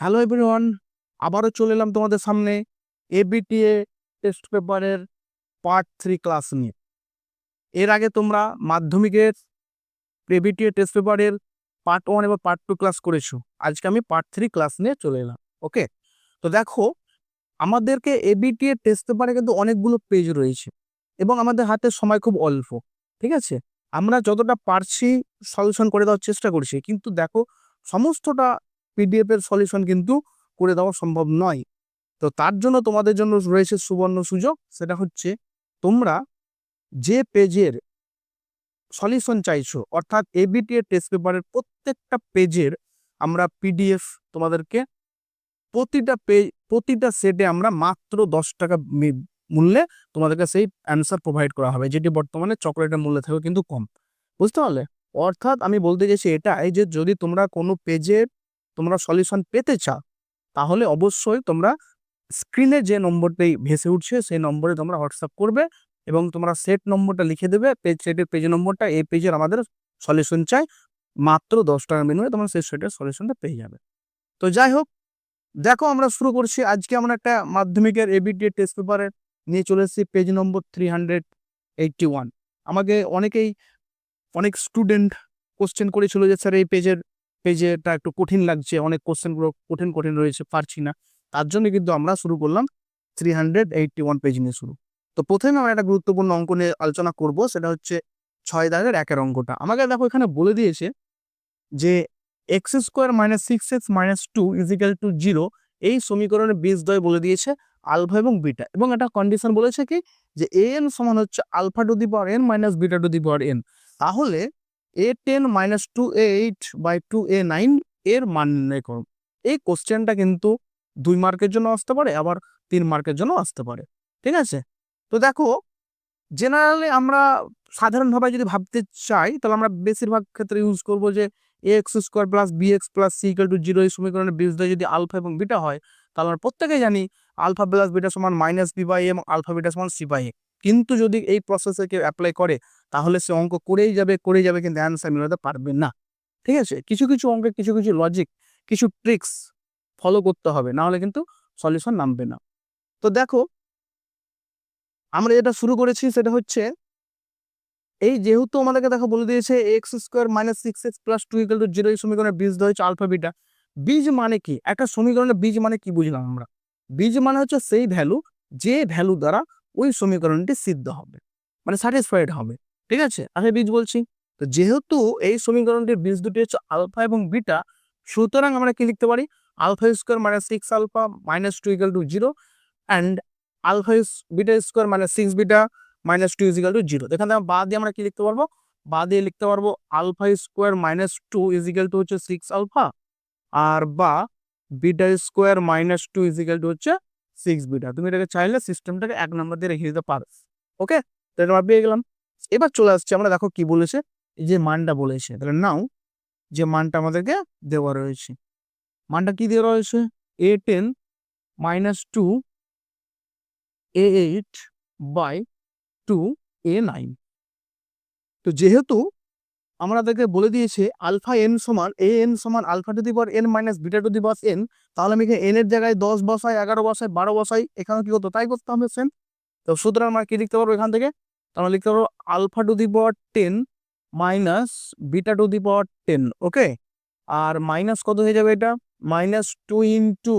Hello everyone, আবারও চলে এলাম তোমাদের সামনে এবিটিএ টেস্ট পেপারের পার্ট 3 ক্লাস নিয়ে। এর আগে তোমরা মাধ্যমিকের এবিটিএ টেস্ট পেপারের পার্ট 1 এবং পার্ট 2 ক্লাস করেছো। আজকে আমি পার্ট 3 ক্লাস নিয়ে চলে এলাম। ওকে, তো দেখো, আমাদেরকে এবিটিএ টেস্ট পেপারে কিন্তু অনেকগুলো পেজ রয়েছে এবং আমাদের হাতে সময় খুব অল্প। ঠিক আছে, আমরা যতটা পারছি সলিউশন করে দেওয়ার চেষ্টা করছি, কিন্তু দেখো সমস্তটা পিডিএফ এর সলিউশন কিন্তু করে দেওয়া সম্ভব নয়। তো তার জন্য তোমাদের জন্য রয়েছে সুবর্ণ সুযোগ, সেটা হচ্ছে তোমরা যে পেজের সলিউশন চাইছো, অর্থাৎ এবিটিএ টেস্ট পেপারের প্রত্যেকটা পেজের আমরা পিডিএফ তোমাদেরকে প্রতিটা সেটে আমরা মাত্র 10 টাকা মূল্যে তোমাদেরকে সেই অ্যান্সার প্রোভাইড করা হবে, যেটি বর্তমানে চকলেটের মূল্য থেকে কিন্তু কম। বুঝতে পারলে? অর্থাৎ আমি বলতে চাইছি এটাই যে যদি তোমরা কোনো পেজের তোমরা সলিউশন পেতে চাও, তাহলে অবশ্যই তোমরা স্ক্রিনে যে নম্বরটাই ভেসে উঠছে সেই নম্বরে তোমরা হোয়াটসঅ্যাপ করবে এবং তোমরা সেট নম্বরটা লিখে দেবে, সেটের পেজ নম্বরটা, এই পেজের আমাদের সলিউশন চাই, মাত্র 10 টাকার বিনিময়ে তোমরা সেই সেটের সলিউশনটা পেয়ে যাবে। তো যাই হোক, দেখো আমরা শুরু করছি। আজকে আমরা একটা মাধ্যমিকের এবিটিএ টেস্ট পেপারে নিয়ে চলে এসেছি পেজ নম্বর 381। আমাকে অনেক স্টুডেন্ট কোশ্চেন করেছিল যে স্যার এই পেজেটা একটু কঠিন লাগছে, অনেক কোশ্চেনগুলো কঠিন কঠিন রয়েছে, পারছি না। তার জন্য কিন্তু আমরা শুরু করলাম 381 পেজ নিয়ে শুরু। তো প্রথমে আমরা একটা গুরুত্বপূর্ণ অঙ্ক নিয়ে আলোচনা করব, সেটা হচ্ছে 6 দাগের 1 অঙ্কটা। আমাকে দেখো এখানে বলে দিয়েছে যে x² - 6x - 2 = 0 এই সমীকরণের বীজদ্বয় বলে দিয়েছে আলফা এবং বিটা, এবং একটা কন্ডিশন বলেছে কি যে an সমান হচ্ছে alpha to the power n minus beta to the power n। তাহলে a10 - 2a8/2a9 এর মান নির্ণয় করো। এই কোশ্চেনটা কিন্তু 2 মার্কের জন্য আসতে পারে, আবার 3 মার্কের জন্য আসতে পারে। ঠিক আছে, তো দেখো জেনারেলি আমরা সাধারণভাবে যদি ভাবতে চাই, তাহলে আমরা বেশিরভাগ ক্ষেত্রে ইউজ করব যে ax² + bx + c = 0 এই সমীকরণের বীজদ্বয় যদি আলফা এবং বিটা হয়, তাহলে আমরা প্রত্যেকেই জানি আলফা প্লাস বিটা সমান -b/a এবং আলফা বিটা সমান c/a। কিন্তু যদি এই প্রসেসে কেউ অ্যাপ্লাই করে, তাহলে সে অঙ্ক করেই যাবে, কিন্তু অ্যান্সার মেলাতে পারবে না। ঠিক আছে, কিছু কিছু অঙ্কে কিছু কিছু লজিক, কিছু ট্রিক্স ফলো করতে হবে, না হলে কিন্তু সলিউশন নামবে না। তো দেখো আমরা যেটা শুরু করেছি সেটা হচ্ছে, এই যেহেতু আমাদেরকে দেখো বলে দিয়েছে x² - 6x + 2 = 0 এই সমীকরণের বীজদ্বয় হচ্ছে আলফা বিটা। বীজ মানে কি? একটা সমীকরণের বীজ মানে কি বুঝলাম আমরা? বীজ মানে হচ্ছে সেই ভ্যালু, যে ভ্যালু দ্বারা ওই সমীকরণটি সিদ্ধ হবে, মানে স্যাটিসফাইড হবে। ঠিক আছে, তাকে বীজ বলছি। তো যেহেতু এই সমীকরণটির বীজ দুটি হচ্ছে আলফা এবং বিটা, সুতরাং আমরা কি লিখতে পারি? আলফা² - 6 আলফা - 2 = 0 অ্যান্ড বিটা² - 6 বিটা -2 = 0। এখান থেকে বাদ দিয়ে আমরা কি লিখতে পারবো? বাদ দিয়ে লিখতে পারবো আলফা² - 2 হচ্ছে 6 আলফা, আর বা বিটা² - 2 হচ্ছে 6 বিটা। তুমি এটাকে চাইলে সিস্টেমটাকে 1 নম্বর দিয়ে রেখে দিতে পারো। ওকে, তো এটা আমরা পেয়ে গেলাম। এবার চলে আসছে, আমরা দেখো কি বলেছে, এই যে মানটা বলেছে, তাহলে নাও যে মানটা আমাদেরকে দেওয়া রয়েছে, মানটা কি দেওয়া রয়েছে? a10 - 2a8/2a9। তো যেহেতু আমাদেরকে বলে দিয়েছে আলফা n সমান alpha to the power n minus beta to the power n, তাহলে আমি এখানে n এর জায়গায় 10 বসাই, 11 বসাই, 12 বসাই, এখানে কি হতো তাই করতে হবে সেম। তো সুতরাং আমরা কি লিখতে পারবো এখান থেকে? আমরা লিখতে পারবো alpha to the power 10 minus beta to the power 10। Okay, আর মাইনাস কত হয়ে যাবে এটা? -2 into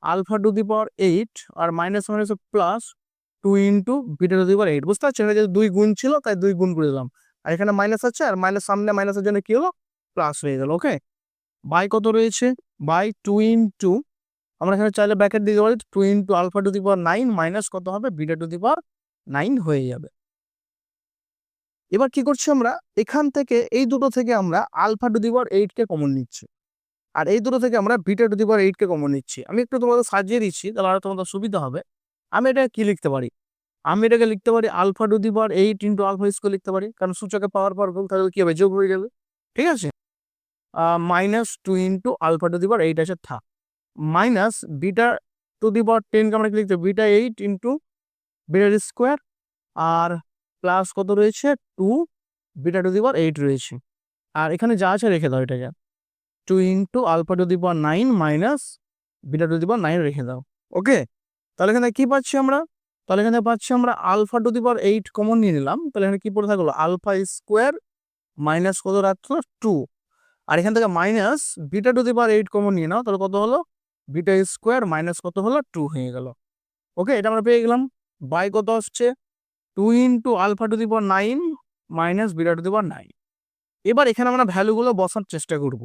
alpha to the power 8, আর minus minus plus 2 into beta to the power 8। বুঝতে পারছো? এটা 2 গুণ ছিল তাই 2 গুণ করে দিলাম, আর এখানে মাইনাস আছে, আর মাইনাস সামনে মাইনাসের জন্য কি হলো? প্লাস হয়ে গেল। ওকে, বাই কত রয়েছে? বাই 2 ইন্টু, আমরা এখানে চাইলে ব্র্যাকেট দিতে পারি, 2 into alpha to the power 9 minus কত হবে? বিটা টু দি পাওয়ার 9 হয়ে যাবে। এবার কি করছি আমরা? এখান থেকে এই দুটো থেকে আমরা আলফা টু দি পাওয়ার 8 কে কমন নিচ্ছি, আর এই দুটো থেকে আমরা বিটা টু দি পাওয়ার 8 কে কমন নিচ্ছি। আমি একটু তোমাদের সাজিয়ে দিচ্ছি, তাহলে আরো তোমাদের সুবিধা হবে। আমি এটা কি লিখতে পারি? আমি এটাকে লিখতে পারি alpha to the power 8 into alpha square লিখতে পারি, কারণ সূচকে পাওয়ার গুণ, তাহলে কি হবে? যোগ হয়ে যাবে। ঠিক আছে, -2 into alpha to the power 8 আছে থাক, minus beta to the power 10 কে আমরা কি লিখতে? বিটা 8 ইন্টু বিটার স্কোয়ার, আর প্লাস কত রয়েছে? 2 বিটা টু দি পাওয়ার 8 রয়েছে, আর এখানে যা আছে রেখে দাও এটাকে। 2 into alpha to the power 9 minus beta to the power 9 রেখে দাও। ওকে, তাহলে এখানে কি পাচ্ছি আমরা? তাহলে এখানে পাচ্ছি আমরা alpha to the power 8 common নিয়ে নিলাম। তাহলে এখানে কি পড়ে থাকলো? আলফা স্কোয়ার মাইনাস কত রাখলো? 2। আর এখান থেকে minus beta to the power 8 common নিয়ে নাও, তাহলে কত হলো? বিটা স্কোয়ার মাইনাস কত হলো? 2 হয়ে গেল। ওকে, এটা আমরা পেয়ে গেলাম। বাই কত আসছে? 2 into alpha to the power 9 minus beta to the power 9। এবার এখানে আমরা ভ্যালুগুলো বসার চেষ্টা করব।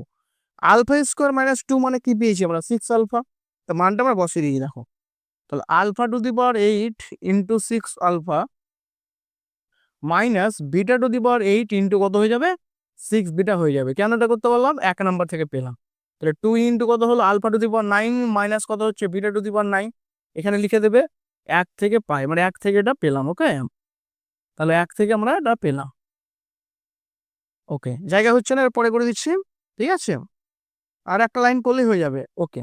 আলফা স্কোয়ার মাইনাস 2 মানে কি পেয়েছি আমরা? 6 আলফা। তো মানটা আমরা বসিয়ে দিই, দেখো। তাহলে alpha to the power 8 into 6 alpha minus beta to the power 8 into কত হয়ে যাবে? 6 বিটা হয়ে যাবে। কেন এটা করতে পারলাম? 1 নাম্বার থেকে পেলাম। তাহলে 2 ইন্টু কত হলো? Alpha to the power 9 minus কত হচ্ছে? Beta to the power 9। এখানে লিখে দেবে 1 থেকে পাই, মানে 1 থেকে এটা পেলাম। ওকে, তাহলে 1 থেকে আমরা এটা পেলাম। ওকে, জায়গা হচ্ছে না, পরে করে দিচ্ছি। ঠিক আছে, আর একটা লাইন করলেই হয়ে যাবে। ওকে,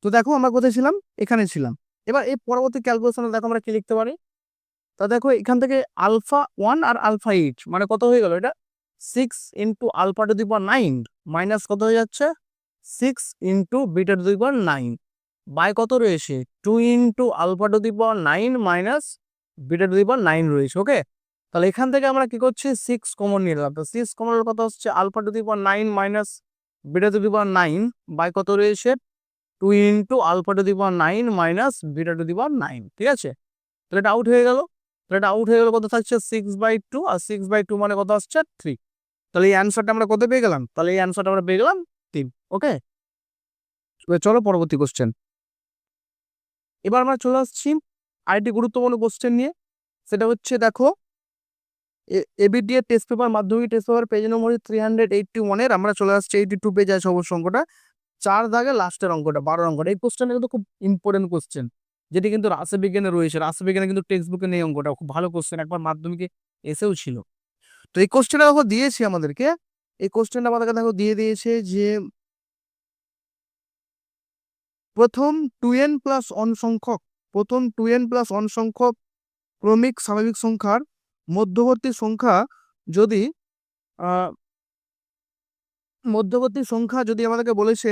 তো দেখো আমরা কোথায় ছিলাম? এখানে ছিলাম। এবার এই পরবর্তী ক্যালকুলেশনে দেখো আমরা কি লিখতে পারি। তা দেখো এখান থেকে আলফা 1 আর আলফা 8 মানে কত হয়ে গেল? এটা 6 into alpha to the power 9 minus কত হয়ে যাচ্ছে? 6 into beta to the power 9 by কত রয়েছে? 2 into alpha to the power 9 minus beta to the power 9 রয়েছে। ওকে, তাহলে এখান থেকে আমরা কি করছি? 6 কমন নিয়ে নিলাম। তো 6 কমনের কত হচ্ছে? Alpha to the power 9 minus beta to the power 9 by কত রয়েছে? 2 into alpha to the power 9 minus beta to the power 9। ঠিক আছে, তাহলে এটা আউট হয়ে গেল। তাহলে এটা আউট হয়ে গেল, কত থাকছে? 6/2, আর 6/2 মানে কত আসছে? 3। তাহলে এই অ্যান্সারটা আমরা কত পেয়ে গেলাম? তাহলে এই অ্যান্সারটা আমরা পেয়ে গেলাম 3। ওকে, চলো পরবর্তী কোশ্চেন। এবার আমরা চলে আসছি আরেকটি গুরুত্বপূর্ণ কোশ্চেন নিয়ে। সেটা হচ্ছে দেখো এবিটি এর টেস্ট পেপার, মাধ্যমিক টেস্ট পেপার পেজ নম্বর 381 এর আমরা চলে আসছি 82 পেজ আছে অবশ্য অঙ্কটা। 4 দাগে লাস্টের অঙ্কটা, 12 অঙ্কটা। এই কোশ্চেনটা কিন্তু খুব ইম্পর্টেন্ট কোশ্চেন, যেটি কিন্তু রাশিবিজ্ঞানে রয়েছে। রাশিবিজ্ঞানে কিন্তু টেক্সট বুকে নেই অঙ্কটা। খুব ভালো কোশ্চেন, একবার মাধ্যমিকে এসেও ছিল। তো এই কোশ্চেনটা দেখো দিয়েছি আমাদেরকে। এই কোশ্চেনটা আমাদেরকে দেখো দিয়ে দিয়েছে যে প্রথম 2n+1 সংখ্যক প্রথম 2n+1 সংখ্যক ক্রমিক স্বাভাবিক সংখ্যার মধ্যবর্তী সংখ্যা যদি মধ্যবর্তী সংখ্যা যদি আমাদেরকে বলেছে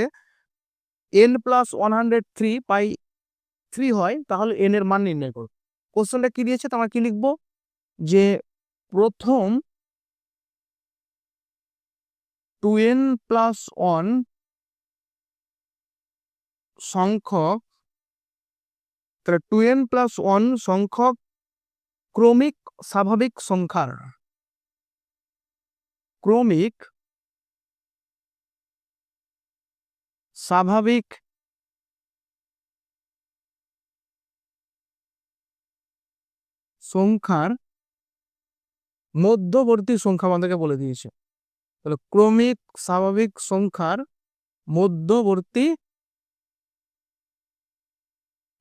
n+103/3 হয়, তাহলে n এর মান নির্ণয় করো। কোশ্চেনটা কি দিয়েছে? তো আমরা কি লিখবো? যে প্রথম 2n+1 সংখ্যক, তাহলে 2n+1 সংখ্যক ক্রমিক স্বাভাবিক সংখ্যার ক্রমিক স্বাভাবিক সংখ্যার মধ্যবর্তী সংখ্যা আমাদেরকে বলে দিয়েছে। তাহলে ক্রমিক স্বাভাবিক সংখ্যার মধ্যবর্তী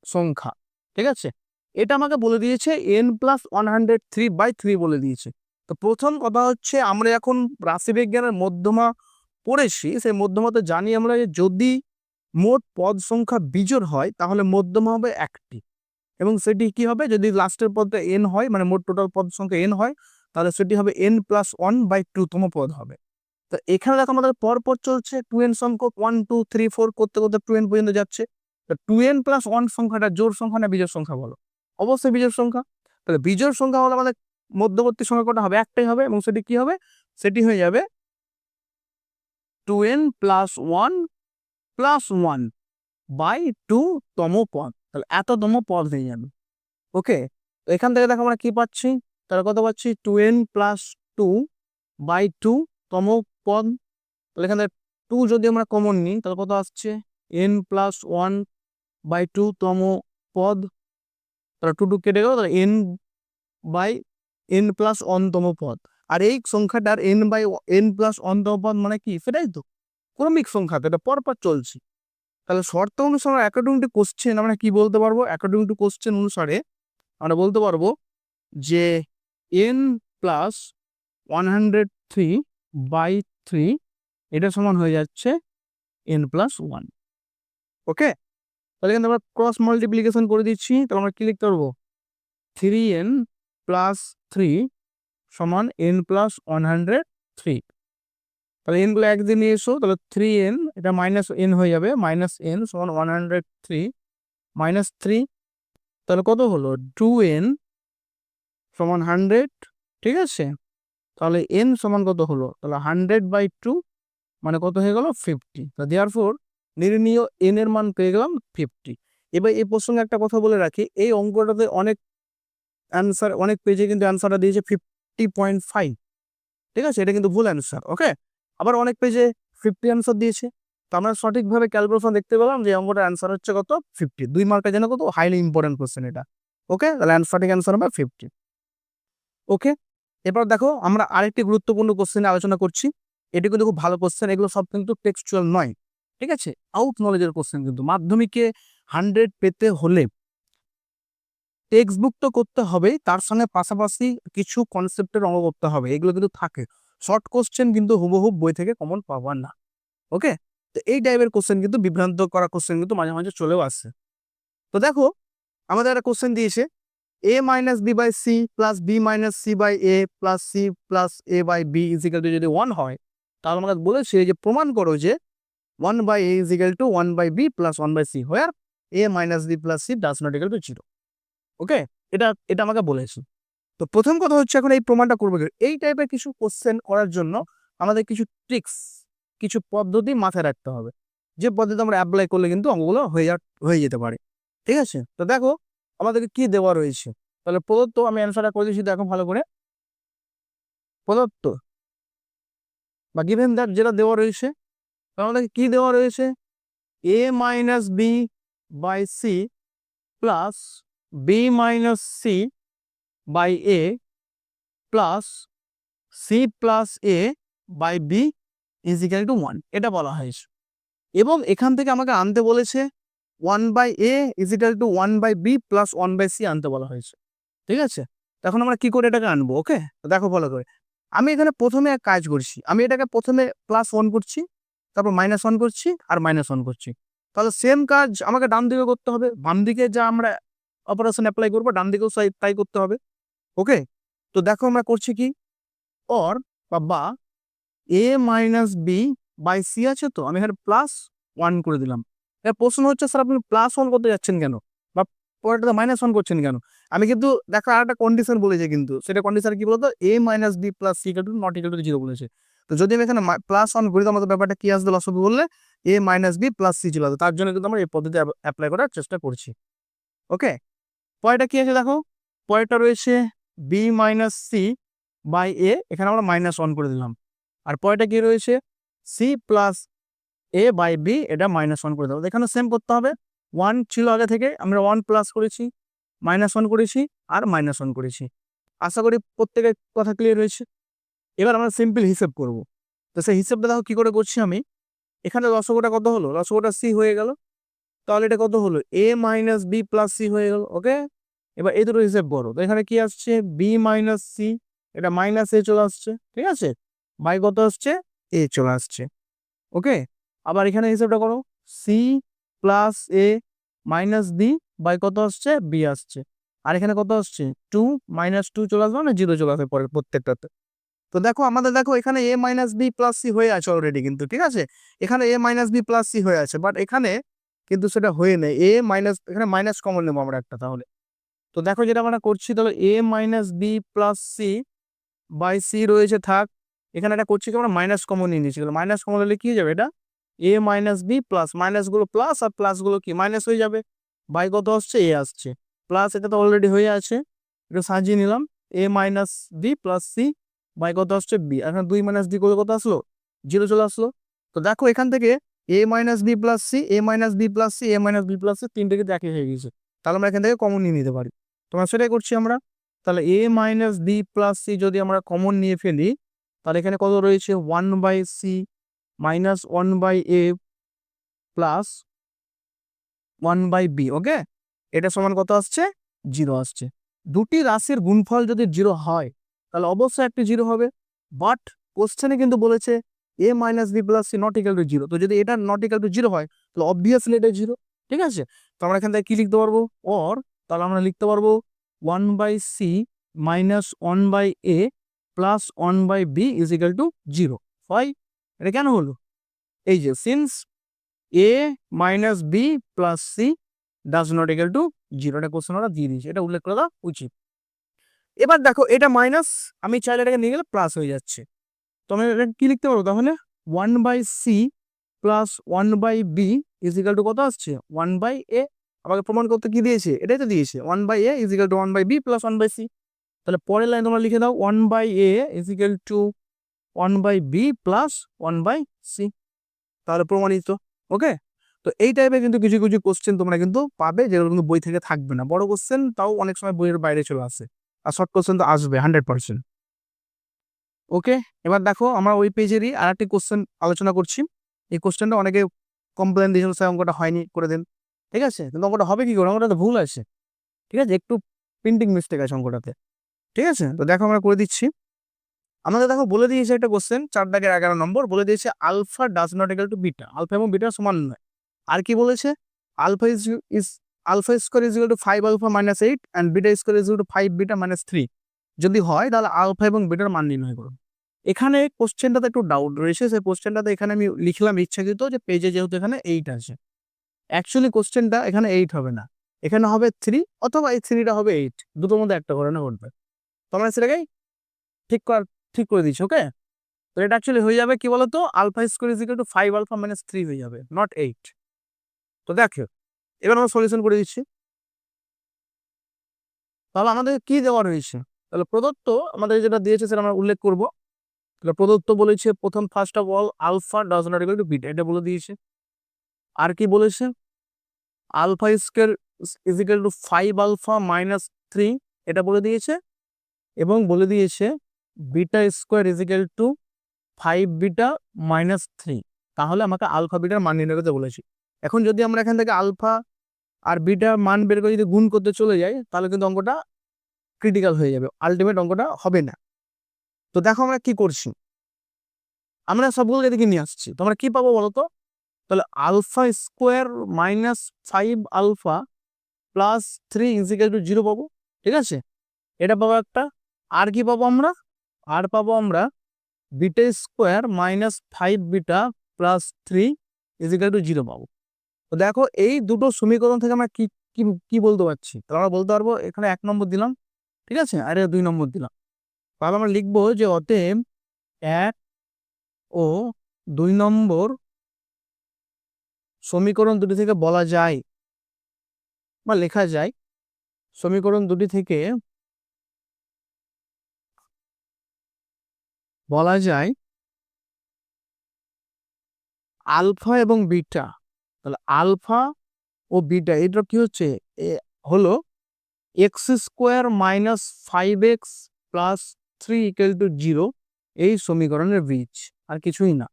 সংখ্যা। ঠিক আছে, এটা আমাকে বলে দিয়েছে n+103/3 বলে দিয়েছে। তো প্রথম কথা হচ্ছে, আমরা এখন রাশিবিজ্ঞানের মধ্যমা পড়েছি। সেই মধ্যমাতে জানি আমরা যে যদি মোট পদ সংখ্যা বিজোড় হয় তাহলে মধ্যমা হবে একটি, এবং সেটি কি হবে? যদি লাস্টের পদটা n হয়, মানে মোট টোটাল পদ সংখ্যা n হয়, তাহলে সেটি হবে n+1/2 তম পদ হবে। তো এখানে দেখো আমাদের পরপর চলছে 2n সংখ্যক 1 2 3 4 করতে করতে 2n পর্যন্ত যাচ্ছে। তো 2n+1 সংখ্যাটা জোড় সংখ্যা না বিজোড় সংখ্যা বলো? অবশ্যই বিজোড় সংখ্যা। তাহলে বিজোড় সংখ্যা হলে আমাদের মধ্যবর্তী সংখ্যা কটা হবে? একটাই হবে, এবং সেটি কি হবে? সেটি হয়ে যাবে 2n+1+1/2 তম পদ। তাহলে এততম পদ হয়ে যাবে। ওকে, তো এখান থেকে দেখো আমরা কি পাচ্ছি? তাহলে কত পাচ্ছি? 2n+2/2 তম পদ। তাহলে এখানে 2 যদি আমরা কমন নিই তাহলে কত আসছে? n+1/2 তম পদ। তাহলে 2 কেটে গেল, তাহলে n/n+1 তম পদ। আর এই সংখ্যাটার n/n+1 তম পদ মানে কি? সেটাই তো ক্রমিক সংখ্যা, তো এটা পরপর চলছে। তাহলে শর্ত অনুসারে অ্যাকর্ডিং টু কোশ্চেন আমরা কি বলতে পারবো? অ্যাকর্ডিং টু কোশ্চেন অনুসারে আমরা বলতে পারবো যে n+103/3 এটা সমান হয়ে যাচ্ছে n+1। ওকে, তাহলে কিন্তু আমরা ক্রস মাল্টিপ্লিকেশন করে দিচ্ছি। তাহলে আমরা কি লিখতে পারবো? 3n+3 সমান n+103। তাহলে এন গুলো একদিন নিয়ে এসো, তাহলে 3n, এটা মাইনাস এন হয়ে যাবে, -n সমান 103 -3, তাহলে কত হলো 2n সমান 100, ঠিক আছে। তাহলে n সমান কত হলো, তাহলে 100/2 মানে কত হয়ে গেল 50। দেয়ারফর নির্ণীয় n এর মান পেয়ে গেলাম 50। এবার এই প্রসঙ্গে একটা কথা বলে রাখি, এই অঙ্কটাতে অনেক পেজে কিন্তু অ্যান্সারটা দিয়েছে 50.5, ঠিক আছে, এটা কিন্তু ভুল অ্যান্সার। ওকে, আবার অনেক পেজে 50 অ্যান্সার দিয়েছে। তো আমরা সঠিকভাবে ক্যালকুলেশন দেখতে পেলাম যে অঙ্কটার অ্যান্সার হচ্ছে কত 50, 2 মার্কের জন্য কত হাইলি ইম্পর্টেন্ট কোশ্চেন এটা। ওকে, তাহলে সঠিক অ্যান্সার হবে 50। ওকে, এবার দেখো আমরা আরেকটি গুরুত্বপূর্ণ কোশ্চেন আলোচনা করছি। এটি কিন্তু খুব ভালো কোশ্চেন, এগুলো সব কিন্তু টেক্সচুয়াল নয়, ঠিক আছে, আউট নলেজের কোশ্চেন। কিন্তু মাধ্যমিকে 100 পেতে হলে টেক্সট বুক তো করতে হবে, তার সঙ্গে পাশাপাশি কিছু কনসেপ্টের অঙ্ক করতে হবে, এগুলো কিন্তু থাকে। শর্ট কোশ্চেন কিন্তু হুবহুব বই থেকে কমন পাবা না। ওকে, তো এই টাইপের কোশ্চেন কিন্তু বিভ্রান্ত করা কোশ্চেন কিন্তু মাঝে মাঝে চলেও আসছে। তো দেখো আমাদের একটা কোশ্চেন দিয়েছে a minus b by c plus b minus c by a plus c plus a by b is equal to যদি 1 হয়, তাহলে আমাকে বলেছে যে প্রমাণ করো যে 1 by a is equal to 1 by b plus 1 by c where a minus b plus c does not equal to 0। ওকে, এটা এটা আমাকে বলেছে। তো প্রথম কথা হচ্ছে এখন এই প্রমাণটা করবো কি? এই টাইপের কিছু কোশ্চেন করার জন্য আমাদের কিছু ট্রিক্স, কিছু পদ্ধতি মাথায় রাখতে হবে, যে পদ্ধতি আমরা অ্যাপ্লাই করলে কিন্তু অঙ্কগুলো হয়ে যেতে পারে। ঠিক আছে, তো দেখো আমাদেরকে কি দেওয়া রয়েছে। তাহলে প্রদত্ত, আমি অ্যান্সারটা করে দিচ্ছি, দেখো ভালো করে। প্রদত্ত বা গিভেন দ্যাট যেটা দেওয়া রয়েছে, আমাদেরকে কি দেওয়া রয়েছে, a minus b by c plus b minus c by A plus c plus a by B is equal to 1, এটা বলা হয়েছে। এবং এখান থেকে আমাকে আনতে বলেছে 1 by a is equal to 1 by b plus 1 by c আনতে বলা হয়েছে। ঠিক আছে, তখন আমরা কি করে এটাকে আনবো। ওকে, দেখো ভালো করে, আমি এখানে প্রথমে এক কাজ করছি, আমি এটাকে প্রথমে +1 করছি, তারপর -1 করছি আর -1 করছি। তাহলে সেম কাজ আমাকে ডান দিকে করতে হবে, বাম দিকে যা আমরা অপারেশন অ্যাপ্লাই করবো ডান দিকেও তাই করতে হবে। ওকে, তো দেখো আমরা করছি কি, অর বা এ মাইনাস বি বাই সি আছে, তো আমি এখানে +1 করে দিলাম। এর প্রশ্ন হচ্ছে স্যার আপনি +1 করতে যাচ্ছেন কেন, বা পরেরটাতে -1 করছেন কেন? আমি কিন্তু দেখো আর একটা কন্ডিশন বলেছে, কিন্তু সেটা কন্ডিশন কি বলতো, A minus B plus C not equal to 0 বলেছে। তো যদি আমি এখানে +1 করি, তো আমাদের ব্যাপারটা কি আসবে লসবি বললে, এ মাইনাস বি প্লাস সি চলে আসবে। তার জন্য কিন্তু আমরা এই পদ্ধতি অ্যাপ্লাই করার চেষ্টা করছি। ওকে, পরেরটা কি আছে দেখো, পরেরটা রয়েছে b minus c by a, এখানে আমরা -1 করে দিলাম। আর পরেরটা কি রয়েছে, c plus a by b, এটা -1 করে দেবো। এখানে সেম করতে হবে, 1 ছিল আগে থেকে, আমরা 1 প্লাস করেছি, -1 করেছি আর -1 করেছি। আশা করি প্রত্যেকের কথা ক্লিয়ার হয়েছে। এবার আমরা সিম্পল হিসেব করব। তো সেই হিসেবটা দেখো কি করে করছি আমি, এখানে লসগটা কত হলো, লসগটা সি হয়ে গেল, তাহলে এটা কত হলো, এ মাইনাস বি প্লাস সি হয়ে গেল। ওকে, এবার এই দুটো হিসেব করো, তো এখানে কি আসছে, বি মাইনাস সি, এটা মাইনাস এ চলে আসছে, ঠিক আছে, বাই কত আসছে, এ চলে আসছে। ওকে, আবার এখানে হিসেবটা করো, c plus a minus b by কত আসছে, বি আসছে। আর এখানে কত আসছে, 2 -2 চলে আসবে, না 0 চলে আসবে পরে প্রত্যেকটাতে। তো দেখো আমাদের দেখো এখানে এ মাইনাস বি প্লাস সি হয়ে আছে অলরেডি কিন্তু, ঠিক আছে, এখানে এ মাইনাস বি প্লাস সি হয়ে আছে, বাট এখানে কিন্তু সেটা হয়ে নেই, এ মাইনাস, এখানে মাইনাস কমন নেবো আমরা একটা তাহলে। তো দেখো যেটা আমরা করছি, তাহলে A minus B plus C by C রয়েছে থাক, এখানে এটা করছি কি আমরা মাইনাস কমন নিয়ে নিয়েছি, মাইনাস কমন হলে কি হয়ে যাবে, এটা এ মাইনাস বি প্লাস, মাইনাস গুলো প্লাস আর প্লাস গুলো কি মাইনাস হয়ে যাবে, বাই কত আসছে, এ আসছে, প্লাস এটা তো অলরেডি হয়ে আছে, এটা সাজিয়ে নিলাম, A minus B plus C by কত আসছে, বি। এখন 2 - বি করে কত আসলো, 0 চলে আসলো। তো দেখো এখান থেকে এ মাইনাস বি প্লাস সি, এ মাইনাস বি প্লাস সি, এ মাইনাস বি প্লাস সি, তিনটে কিন্তু একই হয়ে গেছে, তাহলে আমরা এখান থেকে কমন নিয়ে নিতে পারি। তোমরা সেটাই করছি আমরা। তাহলে A minus B plus C যদি আমরা কমন নিয়ে ফেলি, তাহলে এখানে কত রয়েছে, 1 by C minus 1 by A plus 1 by B. Okay, এটা সমান কত আসছে, 0 আসছে। দুটি রাশির গুণফল যদি 0 হয়, তাহলে অবশ্যই একটি 0 হবে, বাট কোশ্চেনে কিন্তু বলেছে A minus B plus C not equal to 0। তো যদি এটা নট ইকুয়াল টু 0 হয়, তাহলে অবভিয়াসলি এটা 0। ঠিক আছে, তো আমরা এখান থেকে কি লিখতে পারবো, অর, তাহলে আমরা লিখতে পারবো 1 by C minus 1 by A plus 1 by B is equal to 0 হয়। এটা কেন হলো? এই যে since A minus B plus C does not equal to 0, এটা কোশ্চেন ওরা দিয়ে দিয়েছে, এটা উল্লেখ করে দেওয়া উচিত। এবার দেখো এটা মাইনাস, আমি চাইলে এটাকে নিয়ে গেলে প্লাস হয়ে যাচ্ছে। তো আমি এটা কি লিখতে পারবো তাহলে? 1/c plus 1/b is equal two কত আসছে? 1/a। আমাকে প্রমাণ করতে কি দিয়েছে? এটাই তো দিয়েছে, 1/a is equal two 1/b plus 1/c। তাহলে পরের লাইন তোমরা লিখে দাও 1/a is equal two 1/b plus 1/c। তাহলে প্রমাণিত। ওকে, তো এই টাইপের কিন্তু কিছু কিছু কোশ্চেন তোমরা কিন্তু পাবে, যেগুলো কিন্তু বই থেকে থাকবে না। বড় কোশ্চেন তাও অনেক সময় বইয়ের বাইরে চলে আসে, আর শর্ট কোশ্চেন তো আসবে 100%। ওকে, এবার দেখো আমরা ওই পেজেরই আর একটি কোশ্চেন আলোচনা করছি। এই কোশ্চেনটা অনেকে কমপ্লেন দিয়েছিল, স্যার অঙ্কটা হয়নি, করে দেন। ঠিক আছে, কিন্তু অঙ্কটা হবে কি করে? অঙ্কটা তো ভুল আছে, ঠিক আছে, একটু প্রিন্টিং মিস্টেক আছে অঙ্কটাতে। ঠিক আছে, তো দেখো আমরা করে দিচ্ছি। আমাদের দেখো বলে দিয়েছে একটা কোশ্চেন 4-11 নম্বর, বলে দিয়েছে alpha does not equal to beta, alpha এবং বিটা সমান নয়। আর কি বলেছে? Alpha is alpha square is equal to 5 alpha minus 8 and beta square is equal to 5 beta minus 3। যদি হয় তাহলে আলফা এবং বিটার মান নির্ণয় করো। এখানে কোশ্চেনটাতে একটু ডাউট রয়েছে, সেই কোশ্চেনটাতে এখানে আমি লিখলাম ইচ্ছাকৃত যে পেজে যেহেতু এখানে 8 আছে, অ্যাকচুয়ালি কোশ্চেনটা এখানে 8 হবে না, এখানে হবে 3, অথবা এই 3টা হবে 8, দুটোর মধ্যে একটা করে না ঘটবে। তোমরা সেটাকেই ঠিক কর, ঠিক করে দিচ্ছ। ওকে, তো এটা অ্যাকচুয়ালি হয়ে যাবে কি বলতো? Alpha square is equal to 5 alpha minus 3 হয়ে যাবে, নট 8। তো দেখো এবার আমরা সলিউশন করে দিচ্ছি। তাহলে আমাদের কি দেওয়া রয়েছে? তাহলে প্রদত্ত আমাদের যেটা দিয়েছে সেটা আমরা উল্লেখ করব। তাহলে প্রদত্ত বলেছে প্রথম first of all alpha does not equal to beta, এটা বলে দিয়েছে। আর কি বলেছে? Alpha square is equal to 5 alpha minus 3, এটা বলে দিয়েছে। এবং বলে দিয়েছে beta square is equal to 5 beta minus 3। তাহলে আমাকে আলফা বিটার মান নির্ণয় করতে বলেছি। এখন যদি আমরা এখান থেকে আলফা আর বিটার মান বের করে যদি গুণ করতে চলে যাই, তাহলে কিন্তু অঙ্কটা ক্রিটিক্যাল হয়ে যাবে, আলটিমেট অঙ্কটা হবে না। তো দেখো আমরা কি করছি, আমরা সবগুলোকে এদিকে নিয়ে আসছি। তোমরা কি পাবো বলো তো? তাহলে alpha square minus 5 alpha plus 3 is equal to 0 পাবো। ঠিক আছে, এটা পাবো একটা। আর কি পাবো আমরা? আর পাবো আমরা beta square minus 5 beta plus 3 is equal to 0 পাবো। তো দেখো এই দুটো সমীকরণ থেকে আমরা কি কি কি বলতে পারছি? তাহলে আমরা বলতে পারবো এখানে 1 নম্বর দিলাম, ঠিক আছে, আর 2 নম্বর দিলাম। তাহলে আমরা লিখবো যে অতএব 1 ও 2 নম্বর সমীকরণ দুটি থেকে বলা যায় বা লেখা যায়, সমীকরণ দুটি থেকে বলা যায় আলফা এবং বিটা। তাহলে আলফা ও বিটা এটা কি হচ্ছে? হলো x square minus 5x plus 3 equal to 0 এই সমীকরণের বীজ, আর কিছুই না।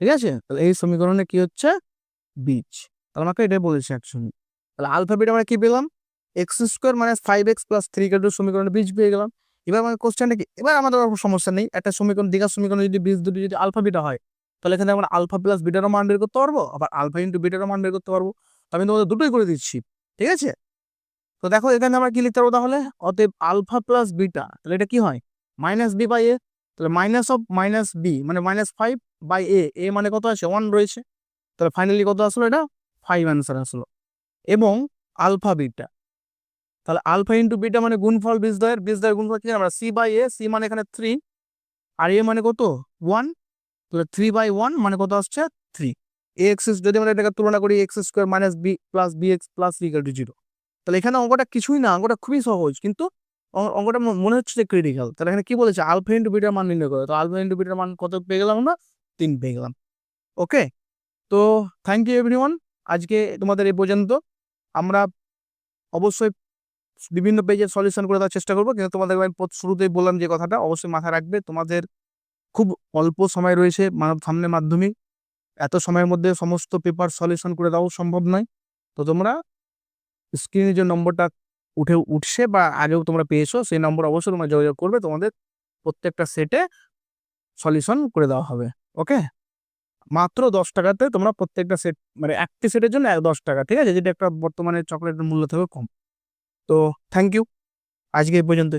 ঠিক আছে, তাহলে এই সমীকরণে কি হচ্ছে? বীজ। তাহলে আমাকে এটাই বলেছে অ্যাকচুয়ালি। তাহলে আলফা বিটা আমরা কি পেলাম? X square minus 5x plus 3 equal to সমীকরণের বীজ পেয়ে গেলাম। এবার আমাদের কোশ্চেনটা কি? এবার আমাদের কোনো সমস্যা নেই, একটা সমীকরণ দ্বিঘাত সমীকরণ যদি বীজ দুটি যদি আলফা বিটা হয়, তাহলে এখানে আমরা আলফা প্লাস বিটারও মান বের করতে পারবো, আবার আলফা ইন্টু বিটারও মান বের করতে পারবো। আমি তোমাদের দুটোই করে দিচ্ছি। ঠিক আছে, তো দেখো এখানে আমরা কি লিখতে পারবো তাহলে? অতএব আলফা প্লাস বিটা, তাহলে এটা কি হয়? মাইনাস বি বাই এ। তাহলে মাইনাস অফ মাইনাস বি মানে মাইনাস 5 বাই এ, এ মানে কত আছে? 1 রয়েছে। তাহলে ফাইনালি কত আসলো? এটা 5 অ্যান্সার আসলো। এবং আলফা বিটা, তাহলে আলফা ইন্টু বিটা মানে গুণফল বীজদ্বয়ের গুণফল কি? আমরা সি বাই এ, সি মানে এখানে 3 আর এ মানে কত? 1। তাহলে 3/1 মানে কত আসছে? 3 এক্স। যদি আমরা এটাকে তুলনা করি X square minus B plus B X plus C equal to 0। তাহলে এখানে অঙ্কটা কিছুই না, অঙ্কটা খুবই সহজ, কিন্তু অঙ্কটা মনে হচ্ছে যে ক্রিটিক্যাল। তাহলে এখানে কি বলেছে? আলফা ইন্টু বিটার মান নির্ণয় করো। তো আলফা ইন্টু বিটার মান কত পেয়ে গেলাম আমরা? 3 পেয়ে গেলাম। ওকে, তো থ্যাংক ইউ এভরিওয়ান, আজকে তোমাদের এই পর্যন্ত। আমরা অবশ্যই বিভিন্ন পেজের সলিউশন করে দেওয়ার চেষ্টা করবো, কিন্তু তোমাদের আমি শুরুতেই বললাম যে কথাটা অবশ্যই মাথায় রাখবে, তোমাদের খুব অল্প সময় রয়েছে সামনে মাধ্যমিক। এত সময়ের মধ্যে সমস্ত পেপার সলিউশন করে দেওয়া সম্ভব নয়। তো তোমরা স্ক্রিনে যে নম্বরটা উঠছে বা আগেও তোমরা পেয়েছো, সেই নম্বর অবশ্যই তোমরা যোগাযোগ করবে, তোমাদের প্রত্যেকটা সেটে সলিউশন করে দেওয়া হবে। ওকে, মাত্র 10 টাকাতে তোমরা প্রত্যেকটা সেট, মানে একটি সেটের জন্য 10 টাকা, ঠিক আছে, যেটা একটা বর্তমানে চকলেটের মূল্য থেকে কম। তো থ্যাংক ইউ, আজকে এই পর্যন্ত।